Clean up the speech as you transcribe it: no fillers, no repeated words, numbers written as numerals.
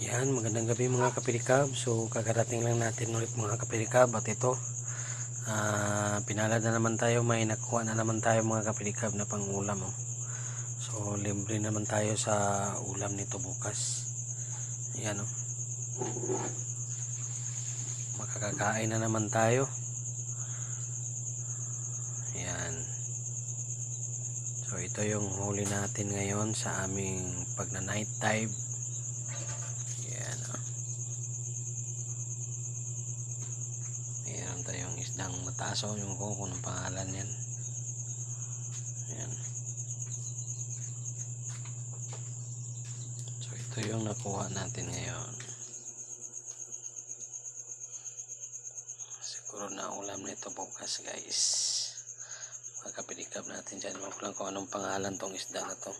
Yan, magandang gabi mga kapilikab. So kakarating lang natin ulit mga kapilikab. At ito pinalad na naman tayo. May nakuha na naman tayo mga kapilikab na pang ulam, oh. So libre naman tayo sa ulam nito bukas. Yan, oh. Makakakain na naman tayo. Yan. So ito yung huli natin ngayon sa aming pagna night dive. Yan, oh. Mayroon tayong isdang mataso, yung kung anong pangalan yan. Yan. So ito yung nakuha natin ngayon. Siguro na ulam nito bukas, guys. Mga kapilikab natin dyan. Huwag lang kung anong pangalan tong isda na to.